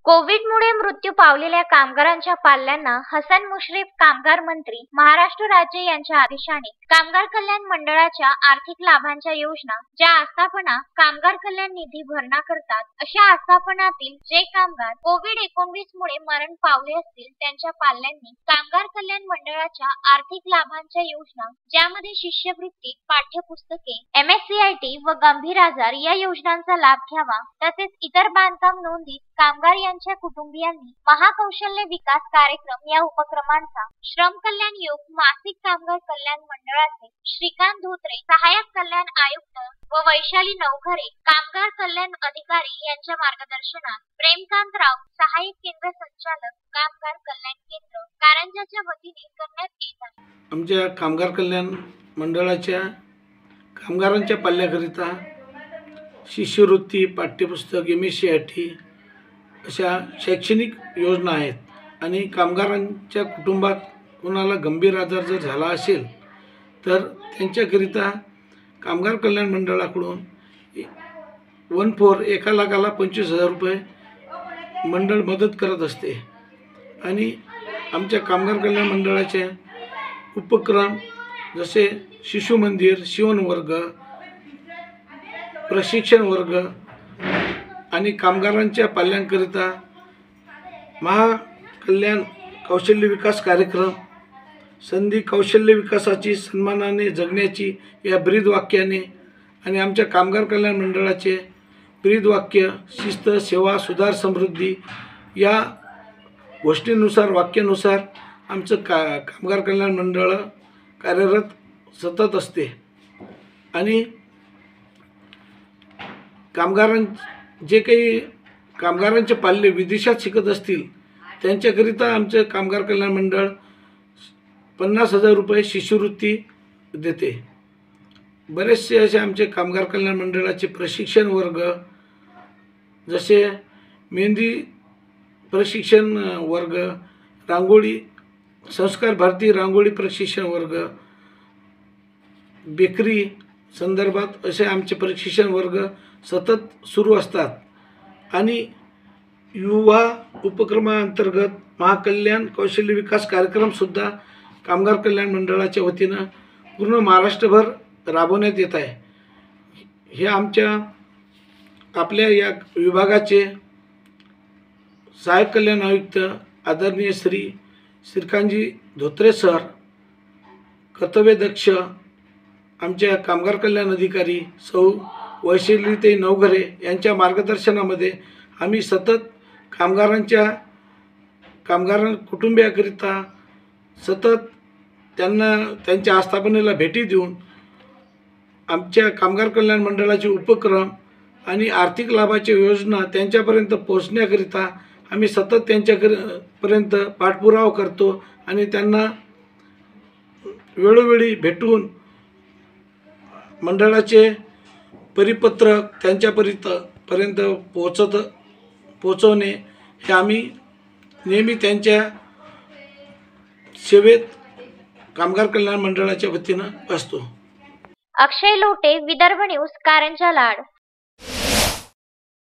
कोविडमुळे मृत्यू पावलेल्या कामगारांच्या पाल्यांना हसन मुश्रीफ कामगार मंत्री महाराष्ट्र राज्य यांच्या आदेशाने कामगार कल्याण मंडळाच्या आर्थिक लाभांच्या योजना ज्या आस्थापना कामगार कल्याण निधी भरणा करतात अशा आस्थापनातील जे कामगार कोविड-19 मुळे मरण पावले असतील त्यांच्या पाल्यांनी कामगार कल्याण मंडळाच्या आर्थिक लाभांच्या योजना ज्यामध्ये शिष्यवृत्ती, पाठ्यपुस्तके, MSCIT व गंभीर आजार या योजनांचा लाभ घ्यावा तसेच इतर बांधकाम नोंदीत कामगार यांच्या कुटुंबियांनी महाकौशल्य विकास कार्यक्रम या उपक्रमांचा श्रम कल्याण योग मासिक कामगार कल्याण मंडळाचे श्रीकांत धोत्रे सहाय्यक कल्याण आयुक्त व वैशाली नवघरे कामगार कल्याण अधिकारी यांच्या मार्गदर्शनात प्रेमकांतराव सहाय्यक केंद्र संचालक कामगार कल्याण केंद्र कारंजाच्या वतीने करण्यात येत आहे। आमच्या कामगार कल्याण मंडळाच्या कामगारांच्या पाल्याकरिता शिष्यवृत्ती, पाठ्यपुस्तक, MSCIT अशा शैक्षणिक योजना आहेत आणि कामगारांच्या कुटुंबात कोणाला गंभीर आजार जर झाला असेल तर त्यांच्याकरिता कामगार कल्याण मंडळाकडून 1/4 एका लाखाला 25,000 रुपये मंडळ मदत करत असते। आणि आमच्या कामगार कल्याण मंडळाचे उपक्रम जसे शिशु मंदिर, शिवण वर्ग, प्रशिक्षण वर्ग आणि कामगारांच्या पाल्यांकरिता महाकल्याण कौशल्य विकास कार्यक्रम, संधी कौशल्य विकासाची सन्मानाने जगण्याची या ब्रीद वाक्याने आणि आमच्या कामगार कल्याण मंडळाचे ब्रीद वाक्य शिस्त, सेवा, सुधार, समृद्धी या गोष्टीनुसार वाक्यानुसार आमचं कामगार कल्याण मंडळ कार्यरत सतत असते। आणि जे काही कामगारांचे पाल्य विदेशात शिकत असतील त्यांच्याकरिता आमचे कामगार कल्याण मंडळ 50,000 रुपये शिष्यवृत्ती देते। बरेचसे असे आमचे कामगार कल्याण मंडळाचे प्रशिक्षण वर्ग जसे मेहंदी प्रशिक्षण वर्ग, रांगोळी संस्कार भारती रांगोळी प्रशिक्षण वर्ग, बेकरी संदर्भात असे आमचे प्रशिक्षण वर्ग सतत सुरू असतात। आणि युवा उपक्रमांतर्गत महाकल्याण कौशल्य विकास कार्यक्रमसुद्धा कामगार कल्याण मंडळाच्या वतीनं पूर्ण महाराष्ट्रभर राबवण्यात येत आहे। हे आपल्या या विभागाचे सहाय्यक कल्याण आयुक्त आदरणीय श्री श्रीकांतजी धोत्रे सर, कर्तव्यदक्ष आमच्या कामगार कल्याण अधिकारी सौ वैशालीताई नवघरे यांच्या मार्गदर्शनामध्ये आम्ही सतत कामगार कुटुंबियाकरिता सतत त्यांना त्यांच्या आस्थापनेला भेटी देऊन आमच्या कामगार कल्याण मंडळाचे उपक्रम आणि आर्थिक लाभाच्या योजना त्यांच्यापर्यंत पोहोचण्याकरिता आम्ही सतत त्यांच्यापर्यंत पाठपुरावा करतो आणि त्यांना वेळोवेळी भेटून मंडळाचे परिपत्रक त्यांच्यापर्यंत पोहोचवणे हे आम्ही नेहमी त्यांच्या सेवेत कामगार कल्याण मंडळाच्या वतीनं असतो। अक्षय लोटे, विदर्भ न्यूज, कारंजा लाड।